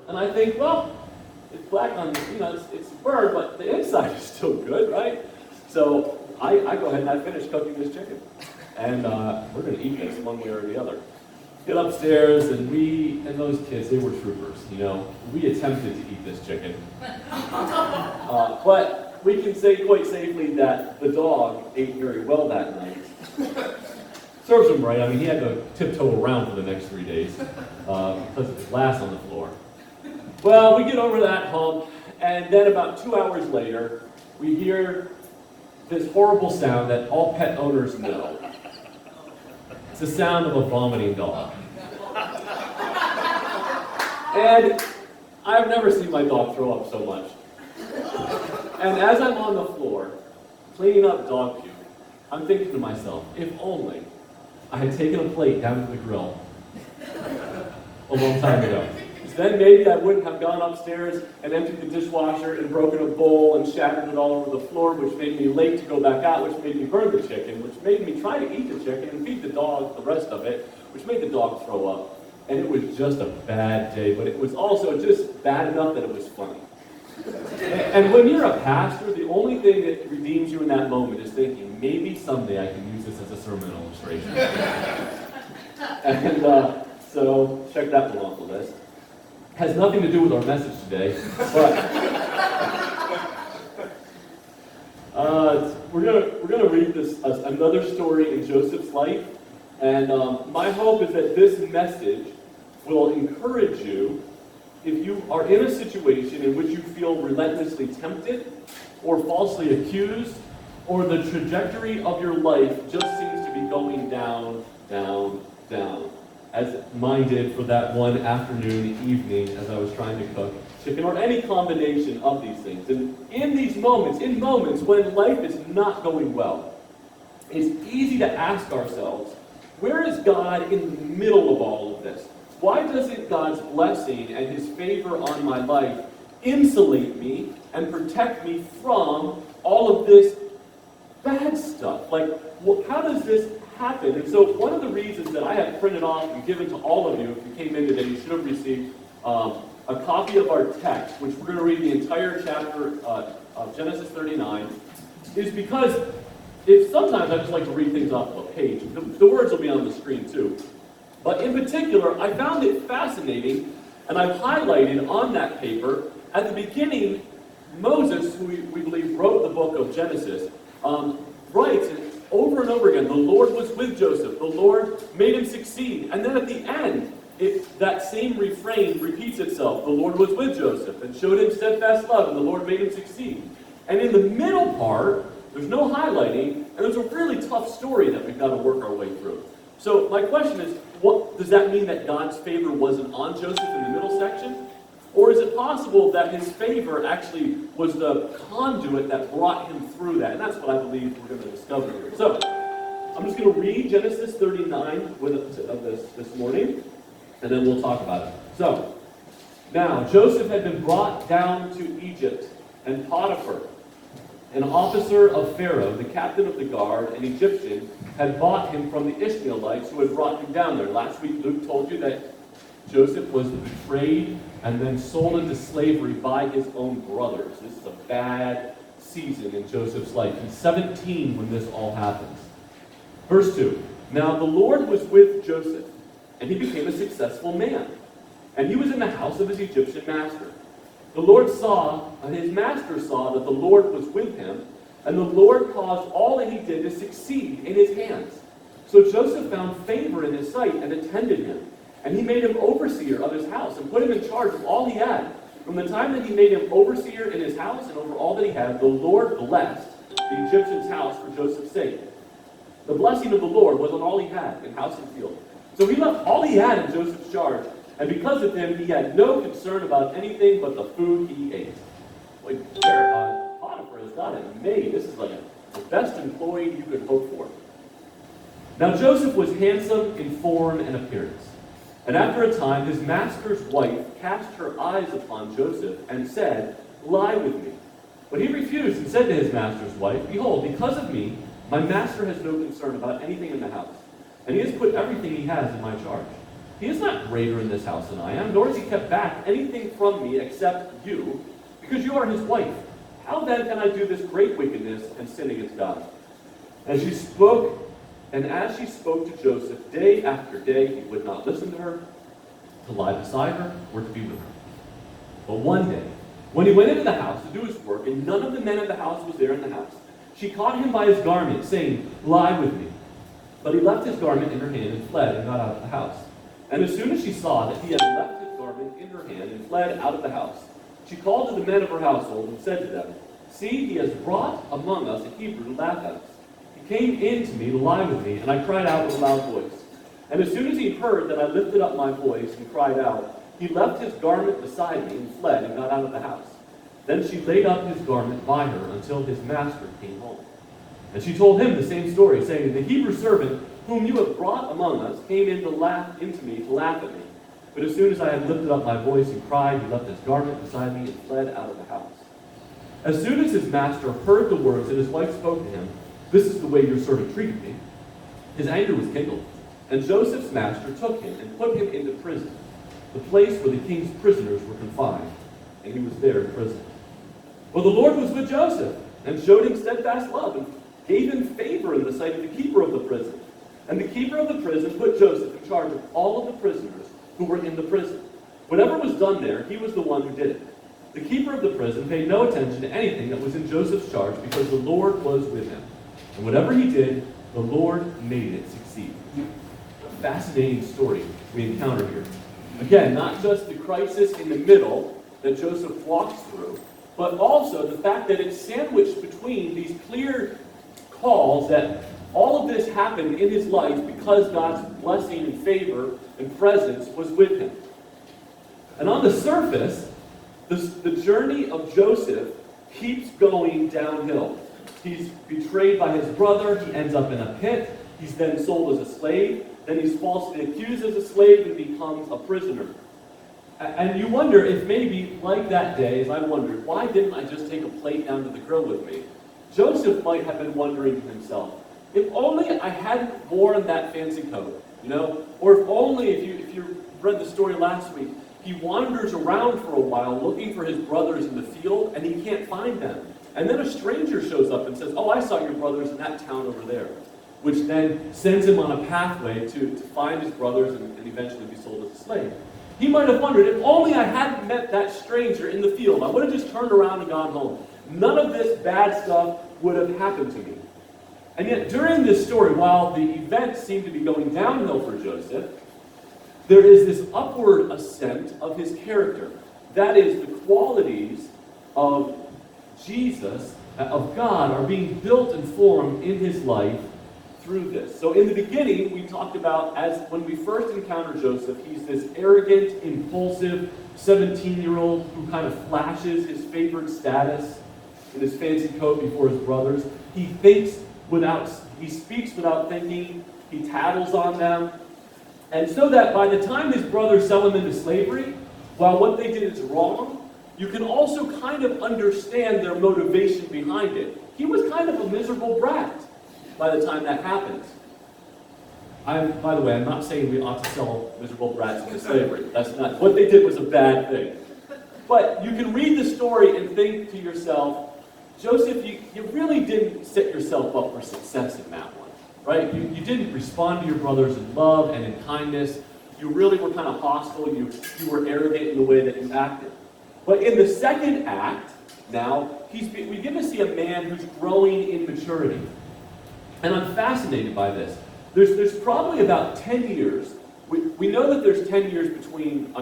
And I think, well, it's black on, it's a bird, but the inside is still good, right? So I go ahead and I finish cooking this chicken. And we're going to eat this one way or the other. Get upstairs, and those kids, they were troopers, We attempted to eat this chicken. But we can say quite safely that the dog ate very well that night. Serves him right. I mean, he had to tiptoe around for the next 3 days because of his glass on the floor. Well, we get over that hump, and then about 2 hours later, we hear this horrible sound that all pet owners know. It's the sound of a vomiting dog. And I've never seen my dog throw up so much. And as I'm on the floor, cleaning up dog puke, I'm thinking to myself, if only I had taken a plate down to the grill a long time ago. Then maybe I wouldn't have gone upstairs and emptied the dishwasher and broken a bowl and shattered it all over the floor, which made me late to go back out, which made me burn the chicken, which made me try to eat the chicken and feed the dog the rest of it, which made the dog throw up. And it was just a bad day, but it was also just bad enough that it was funny. And when you're a pastor, the only thing that redeems you in that moment is thinking, maybe someday I can use this as a sermon illustration. And so check that one off the list. Has nothing to do with our message today, but we're gonna read this another story in Joseph's life, and my hope is that this message will encourage you if you are in a situation in which you feel relentlessly tempted, or falsely accused, or the trajectory of your life just seems to be going down, down, down. As mine did for that one afternoon, evening, as I was trying to cook chicken, or any combination of these things. And in moments when life is not going well, it's easy to ask ourselves, where is God in the middle of all of this? Why doesn't God's blessing and His favor on my life insulate me and protect me from all of this bad stuff? How does this happen? And so one of the reasons that I have printed off and given to all of you, if you came in today, you should have received a copy of our text, which we're going to read the entire chapter of Genesis 39, is because sometimes I just like to read things off of a page. The words will be on the screen too. But in particular, I found it fascinating, and I've highlighted on that paper, at the beginning, Moses, who we believe wrote the book of Genesis, writes over and over again, the Lord was with Joseph, the Lord made him succeed. And then at the end, that same refrain repeats itself. The Lord was with Joseph and showed him steadfast love, and the Lord made him succeed. And in the middle part, there's no highlighting, and there's a really tough story that we've got to work our way through. So my question is, what does that mean that God's favor wasn't on Joseph in the middle section? Or is it possible that his favor actually was the conduit that brought him through that? And that's what I believe we're going to discover here. So, I'm just going to read Genesis 39 this morning, and then we'll talk about it. So, now, Joseph had been brought down to Egypt, and Potiphar, an officer of Pharaoh, the captain of the guard, an Egyptian, had bought him from the Ishmaelites who had brought him down there. Last week, Luke told you that Joseph was betrayed and then sold into slavery by his own brothers. This is a bad season in Joseph's life. He's 17 when this all happens. Verse 2, now the Lord was with Joseph, and he became a successful man. And he was in the house of his Egyptian master. His master saw that the Lord was with him, and the Lord caused all that he did to succeed in his hands. So Joseph found favor in his sight and attended him. And he made him overseer of his house and put him in charge of all he had. From the time that he made him overseer in his house and over all that he had, the Lord blessed the Egyptian's house for Joseph's sake. The blessing of the Lord was on all he had in house and field. So he left all he had in Joseph's charge, and because of him, he had no concern about anything but the food he ate. Potiphar has got it made. This is like the best employee you could hope for. Now Joseph was handsome in form and appearance. And after a time, his master's wife cast her eyes upon Joseph and said, lie with me. But he refused and said to his master's wife, behold, because of me, my master has no concern about anything in the house, and he has put everything he has in my charge. He is not greater in this house than I am, nor has he kept back anything from me except you, because you are his wife. How then can I do this great wickedness and sin against God?" And as she spoke to Joseph day after day, he would not listen to her, to lie beside her, or to be with her. But one day, when he went into the house to do his work, and none of the men of the house was there in the house, she caught him by his garment, saying, "Lie with me." But he left his garment in her hand and fled and got out of the house. And as soon as she saw that he had left his garment in her hand and fled out of the house, she called to the men of her household and said to them, "See, he has brought among us a Hebrew to laugh at us. He came in to me to lie with me, and I cried out with a loud voice. And as soon as he heard that I lifted up my voice and cried out, he left his garment beside me and fled and got out of the house. Then she laid up his garment by her until his master came home. And she told him the same story, saying, "The Hebrew servant whom you have brought among us came in to laugh at me. But as soon as I had lifted up my voice and cried, he left his garment beside me and fled out of the house." As soon as his master heard the words that his wife spoke to him, "This is the way your servant treated me," his anger was kindled. And Joseph's master took him and put him into prison, the place where the king's prisoners were confined, and he was there in prison. Well, the Lord was with Joseph and showed him steadfast love and gave him favor in the sight of the keeper of the prison. And the keeper of the prison put Joseph in charge of all of the prisoners who were in the prison. Whatever was done there, he was the one who did it. The keeper of the prison paid no attention to anything that was in Joseph's charge because the Lord was with him. And whatever he did, the Lord made it succeed. A fascinating story we encounter here. Again, not just the crisis in the middle that Joseph walks through, but also the fact that it's sandwiched between these clear calls that all of this happened in his life because God's blessing and favor and presence was with him. And on the surface, the journey of Joseph keeps going downhill. He's betrayed by his brother. He ends up in a pit. He's then sold as a slave. Then he's falsely accused as a slave and becomes a prisoner. And you wonder if maybe, like that day, as I wondered, why didn't I just take a plate down to the grill with me? Joseph might have been wondering to himself, if only I hadn't worn that fancy coat, Or if only, if you read the story last week, he wanders around for a while looking for his brothers in the field, and he can't find them. And then a stranger shows up and says, "Oh, I saw your brothers in that town over there," which then sends him on a pathway to find his brothers and eventually be sold as a slave. He might have wondered, if only I hadn't met that stranger in the field, I would have just turned around and gone home. None of this bad stuff would have happened to me. And yet, during this story, while the events seem to be going downhill for Joseph, there is this upward ascent of his character. That is, the qualities of Jesus, of God, are being built and formed in his life through this. So in the beginning, we talked about, as when we first encounter Joseph, he's this arrogant, impulsive 17-year-old who kind of flashes his favored status in his fancy coat before his brothers. He speaks without thinking, he tattles on them. And so that by the time his brothers sell him into slavery, while what they did is wrong, you can also kind of understand their motivation behind it. He was kind of a miserable brat by the time that happens. By the way, I'm not saying we ought to sell miserable brats into slavery. That's not, what they did was a bad thing. But you can read the story and think to yourself, Joseph, you really didn't set yourself up for success in that one, right? You didn't respond to your brothers in love and in kindness. You really were kind of hostile. You were arrogant in the way that you acted. But in the second act, now, we get to see a man who's growing in maturity. And I'm fascinated by this. There's probably about 10 years. We know that there's 10 years between,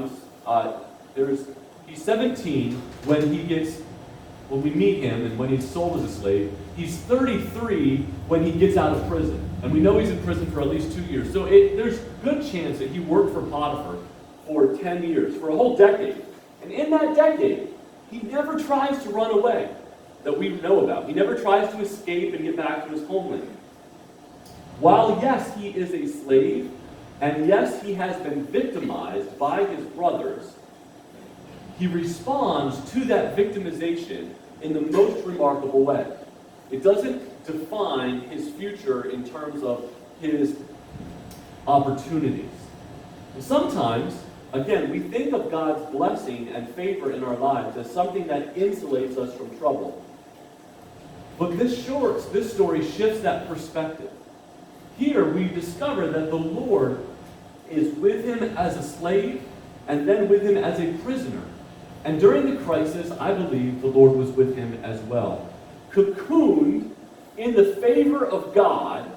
he's 17 when we meet him and when he's sold as a slave. He's 33 when he gets out of prison. And we know he's in prison for at least 2 years. So there's a good chance that he worked for Potiphar for 10 years, for a whole decade. And in that decade, he never tries to run away, that we know about. He never tries to escape and get back to his homeland. While, yes, he is a slave, and yes, he has been victimized by his brothers, he responds to that victimization in the most remarkable way. It doesn't define his future in terms of his opportunities. Sometimes, again, we think of God's blessing and favor in our lives as something that insulates us from trouble. But this story shifts that perspective. Here we discover that the Lord is with him as a slave and then with him as a prisoner. And during the crisis, I believe the Lord was with him as well. Cocooned in the favor of God,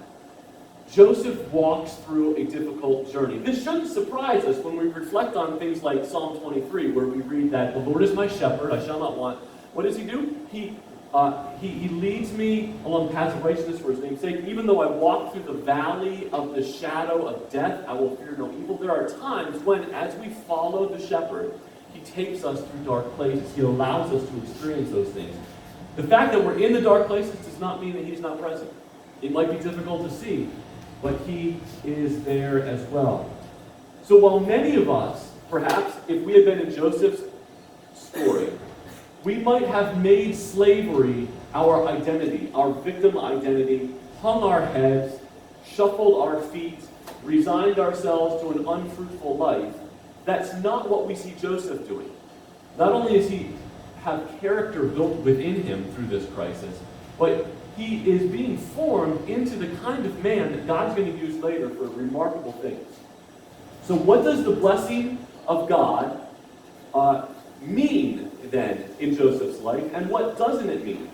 Joseph walks through a difficult journey. This shouldn't surprise us when we reflect on things like Psalm 23, where we read that the Lord is my shepherd, I shall not want. What does he do? He leads me along paths of righteousness for his name's sake. Even though I walk through the valley of the shadow of death, I will fear no evil. There are times when, as we follow the shepherd, he takes us through dark places. He allows us to experience those things. The fact that we're in the dark places does not mean that he's not present. It might be difficult to see, but he is there as well. So while many of us, perhaps, if we had been in Joseph's story, we might have made slavery our identity, our victim identity, hung our heads, shuffled our feet, resigned ourselves to an unfruitful life. That's not what we see Joseph doing. Not only does he have character built within him through this crisis, but he is being formed into the kind of man that God's going to use later for remarkable things. So what does the blessing of God mean then in Joseph's life, and what doesn't it mean?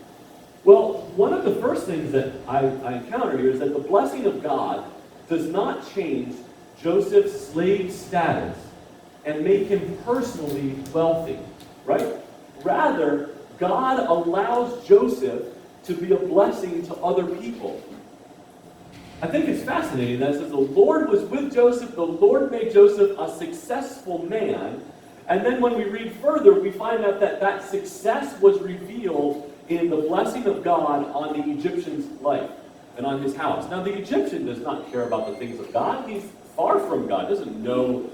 Well, one of the first things that I encounter here is that the blessing of God does not change Joseph's slave status and make him personally wealthy, right? Rather, God allows Joseph to be a blessing to other people. I think it's fascinating that it says the Lord was with Joseph, the Lord made Joseph a successful man, and then when we read further, we find out that that success was revealed in the blessing of God on the Egyptian's life and on his house. Now, the Egyptian does not care about the things of God. He's far from God, doesn't know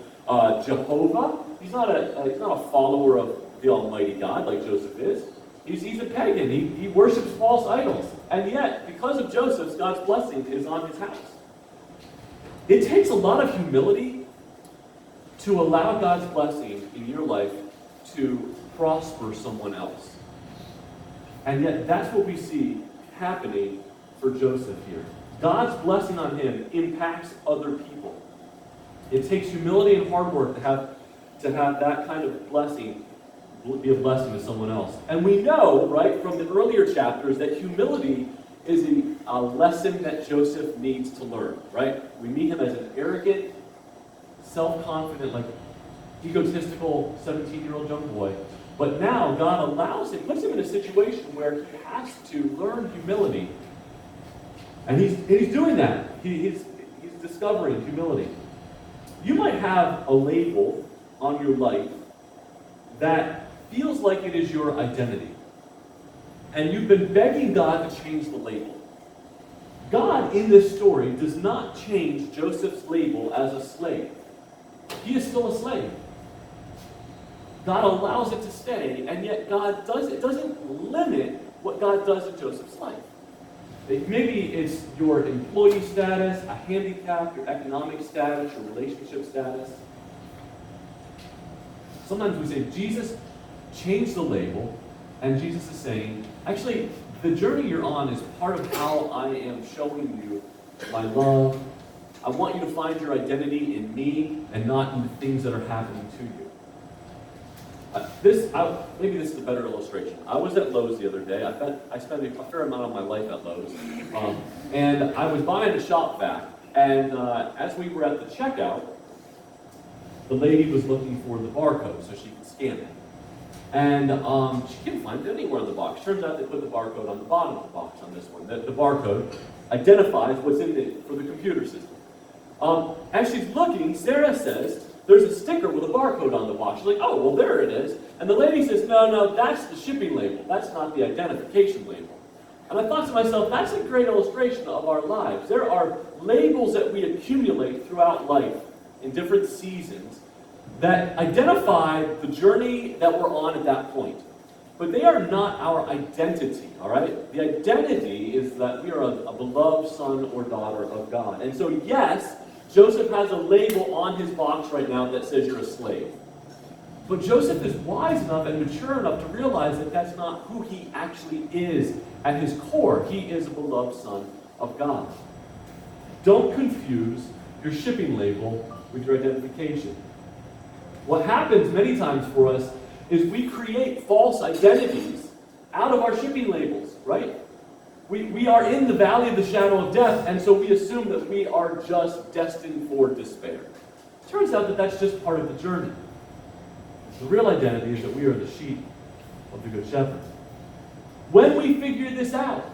Jehovah. He's not a follower of the Almighty God like Joseph is. He's a pagan. He worships false idols. And yet, because of Joseph, God's blessing is on his house. It takes a lot of humility to allow God's blessing in your life to prosper someone else. And yet, that's what we see happening for Joseph here. God's blessing on him impacts other people. It takes humility and hard work to have that kind of blessing be a blessing to someone else. And we know, right, from the earlier chapters that humility is a lesson that Joseph needs to learn, right? We meet him as an arrogant, self-confident, like egotistical 17-year-old young boy. But now God allows him, puts him in a situation where he has to learn humility. And he's doing that. He's discovering humility. You might have a label on your life that feels like it is your identity. And you've been begging God to change the label. God, in this story, does not change Joseph's label as a slave. He is still a slave. God allows it to stay, and yet God doesn't limit what God does in Joseph's life. Maybe it's your employee status, a handicap, your economic status, your relationship status. Sometimes we say, Jesus changed the label, and Jesus is saying, actually, the journey you're on is part of how I am showing you my love. I want you to find your identity in me and not in the things that are happening to you. Maybe this is a better illustration. I was at Lowe's the other day. I spent a fair amount of my life at Lowe's. And I was buying a shop vac. And as we were at the checkout, the lady was looking for the barcode so she could scan it. And she couldn't find it anywhere on the box. Turns out they put the barcode on the bottom of the box on this one. The barcode identifies what's in it for the computer system. As she's looking, Sarah says, there's a sticker with a barcode on the box. She's like, oh, well, there it is. And the lady says, no, that's the shipping label. That's not the identification label. And I thought to myself, that's a great illustration of our lives. There are labels that we accumulate throughout life in different seasons that identify the journey that we're on at that point. But they are not our identity, all right? The identity is that we are a beloved son or daughter of God. And so, yes, Joseph has a label on his box right now that says you're a slave. But Joseph is wise enough and mature enough to realize that that's not who he actually is at his core. He is a beloved son of God. Don't confuse your shipping label with your identification. What happens many times for us is we create false identities out of our shipping labels, right? We are in the valley of the shadow of death, and so we assume that we are just destined for despair. Turns out that that's just part of the journey. The real identity is that we are the sheep of the Good Shepherd. When we figure this out,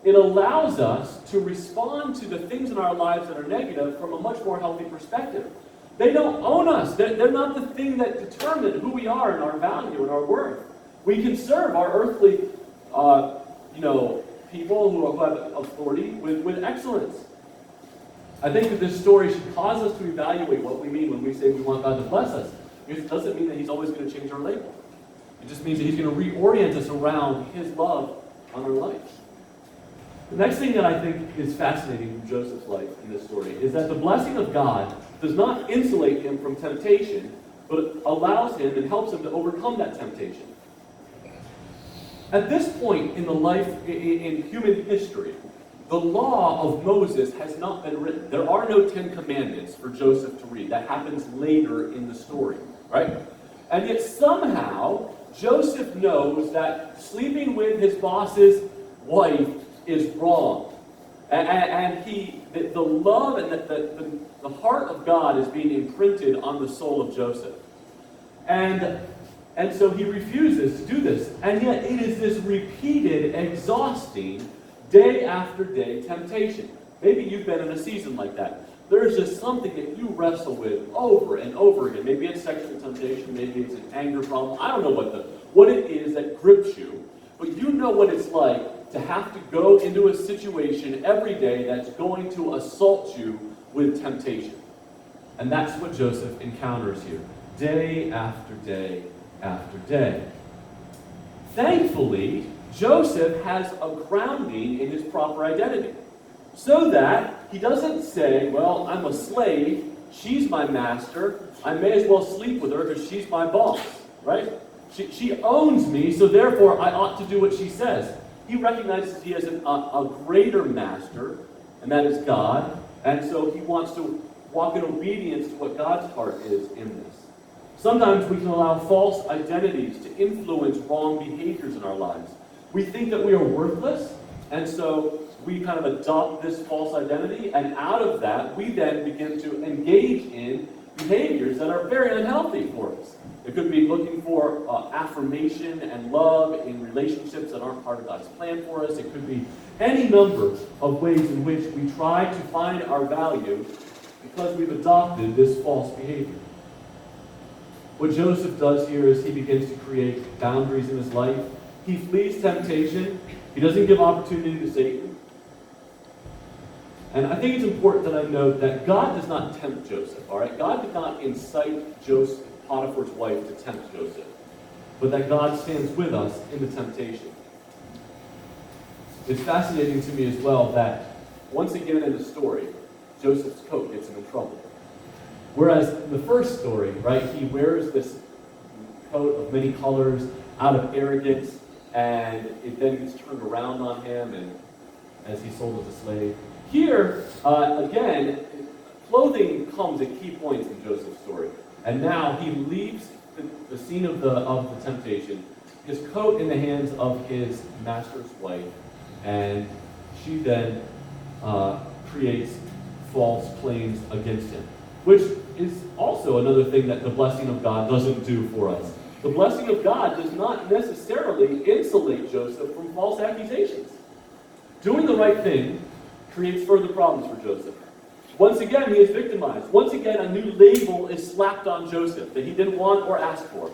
it allows us to respond to the things in our lives that are negative from a much more healthy perspective. They don't own us. They're not the thing that determine who we are and our value and our worth. We can serve our earthly, people who have authority with excellence. I think that this story should cause us to evaluate what we mean when we say we want God to bless us. It doesn't mean that he's always going to change our label. It just means that he's going to reorient us around his love on our life. The next thing that I think is fascinating in Joseph's life in this story is that the blessing of God does not insulate him from temptation, but allows him and helps him to overcome that temptation. At this point in the life, in human history, the law of Moses has not been written. There are no 10 commandments for Joseph to read. That happens later in the story, right? And yet somehow, Joseph knows that sleeping with his boss's wife is wrong. And the love and the heart of God is being imprinted on the soul of Joseph. And so he refuses to do this. And yet it is this repeated, exhausting, day after day temptation. Maybe you've been in a season like that. There's just something that you wrestle with over and over again. Maybe it's sexual temptation, maybe it's an anger problem. I don't know what it is that grips you, but you know what it's like to have to go into a situation every day that's going to assault you with temptation. And that's what Joseph encounters here, day after day after day. Thankfully, Joseph has a grounding in his proper identity, so that he doesn't say, well, I'm a slave, she's my master, I may as well sleep with her because she's my boss, right? She owns me, so therefore I ought to do what she says. He recognizes he has a greater master, and that is God, and so he wants to walk in obedience to what God's heart is in this. Sometimes we can allow false identities to influence wrong behaviors in our lives. We think that we are worthless, and so we kind of adopt this false identity, and out of that, we then begin to engage in behaviors that are very unhealthy for us. It could be looking for affirmation and love in relationships that aren't part of God's plan for us. It could be any number of ways in which we try to find our value because we've adopted this false behavior. What Joseph does here is he begins to create boundaries in his life. He flees temptation. He doesn't give opportunity to Satan. And I think it's important that I note that God does not tempt Joseph, all right? God did not incite Potiphar's wife to tempt Joseph, but that God stands with us in the temptation. It's fascinating to me as well that once again in the story, Joseph's coat gets him in trouble. Whereas in the first story, right, he wears this coat of many colors out of arrogance, and it then gets turned around on him and as he's sold as a slave. Here, again, clothing comes at key points in Joseph's story. And now he leaves the scene of the temptation, his coat in the hands of his master's wife, and she then creates false claims against him, which is also another thing that the blessing of God doesn't do for us. The blessing of God does not necessarily insulate Joseph from false accusations. Doing the right thing creates further problems for Joseph. Once again, he is victimized. Once again, a new label is slapped on Joseph that he didn't want or ask for.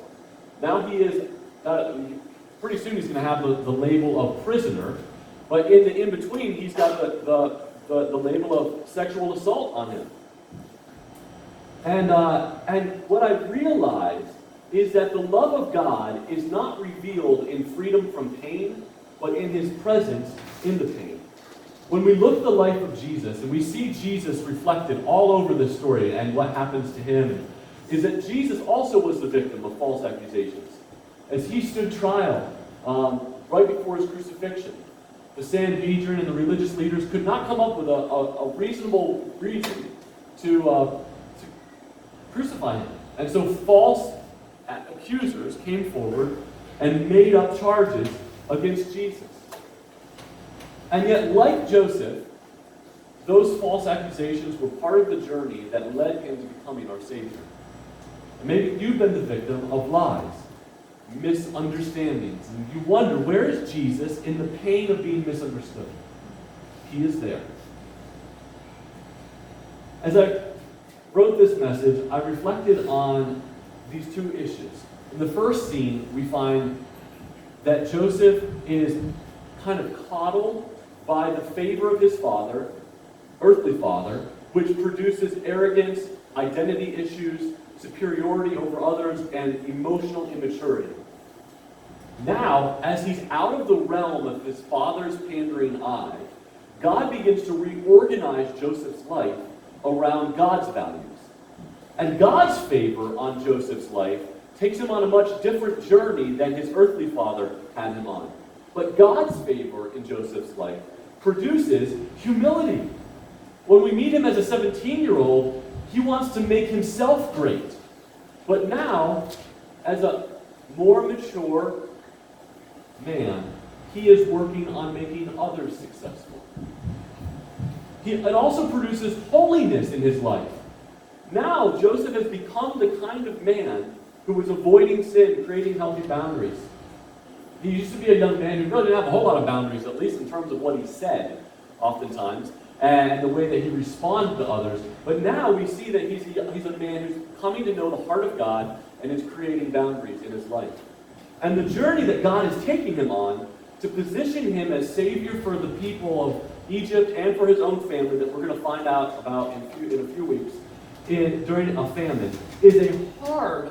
Now he is, pretty soon he's going to have the label of prisoner, but in between, he's got the label of sexual assault on him. And what I realized is that the love of God is not revealed in freedom from pain, but in his presence in the pain. When we look at the life of Jesus, and we see Jesus reflected all over this story and what happens to him, is that Jesus also was the victim of false accusations. As he stood trial right before his crucifixion, the Sanhedrin and the religious leaders could not come up with a reasonable reason to crucify him. And so false accusers came forward and made up charges against Jesus. And yet, like Joseph, those false accusations were part of the journey that led him to becoming our Savior. And maybe you've been the victim of lies, misunderstandings, and you wonder, where is Jesus in the pain of being misunderstood? He is there. As I wrote this message, I reflected on these two issues. In the first scene, we find that Joseph is kind of coddled by the favor of his father, earthly father, which produces arrogance, identity issues, superiority over others, and emotional immaturity. Now, as he's out of the realm of his father's pandering eye, God begins to reorganize Joseph's life around God's values. And God's favor on Joseph's life takes him on a much different journey than his earthly father had him on. But God's favor in Joseph's life produces humility. When we meet him as a 17-year-old, he wants to make himself great. But now, as a more mature man, he is working on making others successful. It also produces holiness in his life. Now, Joseph has become the kind of man who was avoiding sin, creating healthy boundaries. He used to be a young man who really didn't have a whole lot of boundaries, at least in terms of what he said, oftentimes, and the way that he responded to others. But now we see that he's a man who's coming to know the heart of God and is creating boundaries in his life. And the journey that God is taking him on to position him as Savior for the people of Egypt and for his own family, that we're going to find out about in a few weeks, during a famine, is a hard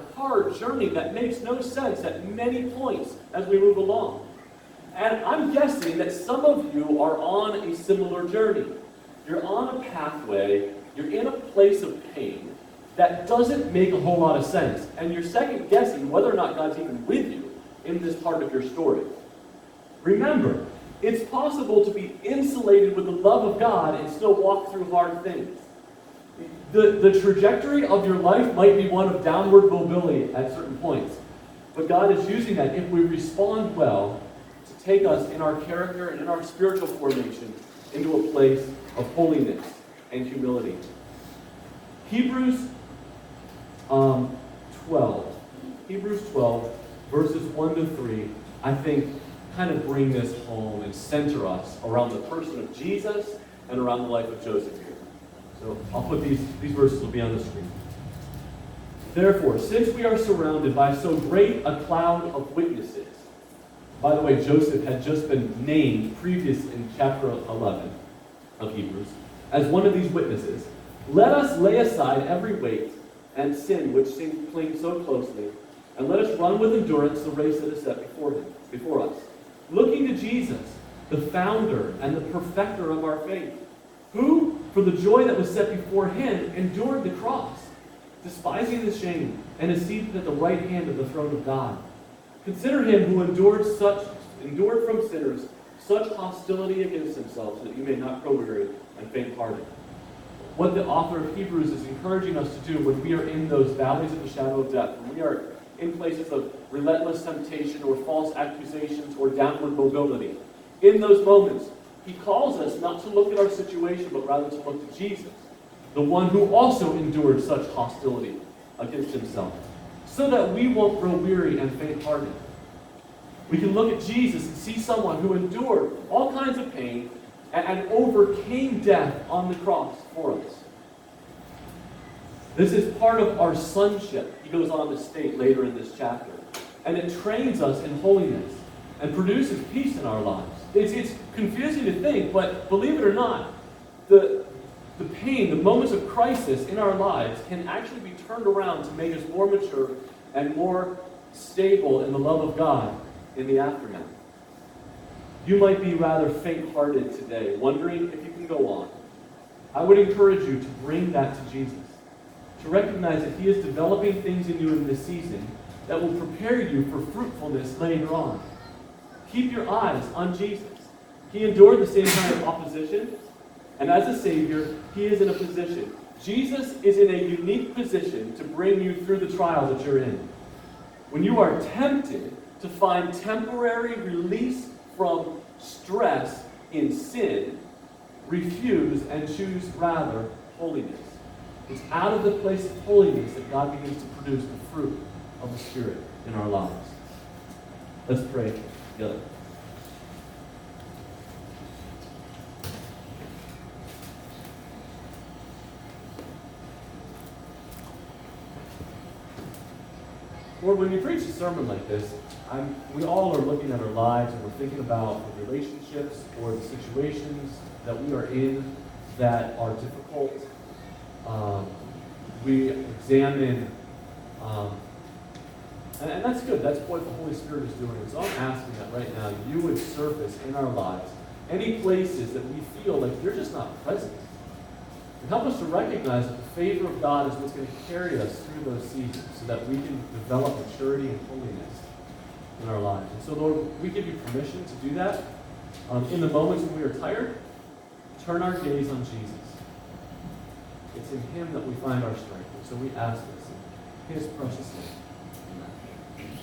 journey that makes no sense at many points as we move along. And I'm guessing that some of you are on a similar journey. You're on a pathway, you're in a place of pain that doesn't make a whole lot of sense. And you're second guessing whether or not God's even with you in this part of your story. Remember, it's possible to be insulated with the love of God and still walk through hard things. The trajectory of your life might be one of downward mobility at certain points. But God is using that, if we respond well, to take us in our character and in our spiritual formation into a place of holiness and humility. Hebrews 12, verses 1 to 3, I think kind of bring this home and center us around the person of Jesus and around the life of Joseph here. So I'll put these verses will be on the screen. Therefore, since we are surrounded by so great a cloud of witnesses. By the way, Joseph had just been named previous in chapter 11 of Hebrews as one of these witnesses. Let us lay aside every weight and sin which clings so closely, and let us run with endurance the race that is set before us, looking to Jesus, the founder and the perfecter of our faith, who, for the joy that was set before him, endured the cross, despising the shame, and is seated at the right hand of the throne of God. Consider him who endured from sinners such hostility against himself, so that you may not grow weary and faint-hearted. What the author of Hebrews is encouraging us to do when we are in those valleys of the shadow of death, when we are in places of relentless temptation or false accusations or downward mobility, in those moments, he calls us not to look at our situation, but rather to look to Jesus, the one who also endured such hostility against himself, so that we won't grow weary and faint-hearted. We can look at Jesus and see someone who endured all kinds of pain and overcame death on the cross for us. This is part of our sonship, he goes on to state later in this chapter. And it trains us in holiness and produces peace in our lives. It's confusing to think, but believe it or not, the pain, the moments of crisis in our lives can actually be turned around to make us more mature and more stable in the love of God in the aftermath. You might be rather faint-hearted today, wondering if you can go on. I would encourage you to bring that to Jesus, to recognize that He is developing things in you in this season that will prepare you for fruitfulness later on. Keep your eyes on Jesus. He endured the same kind of opposition, and as a Savior, He is in a position. Jesus is in a unique position to bring you through the trial that you're in. When you are tempted to find temporary release from stress in sin, refuse and choose rather holiness. It's out of the place of holiness that God begins to produce the fruit of the Spirit in our lives. Let's pray together. Lord, when you preach a sermon like this, we all are looking at our lives and we're thinking about the relationships or the situations that we are in that are difficult. We examine, and that's good. That's what the Holy Spirit is doing. So I'm asking that right now you would surface in our lives any places that we feel like you're just not present. And help us to recognize that the favor of God is what's going to carry us through those seasons so that we can develop maturity and holiness in our lives. And so, Lord, we give you permission to do that. In the moments when we are tired, turn our gaze on Jesus. It's in Him that we find our strength. And so we ask this in His precious name. Amen.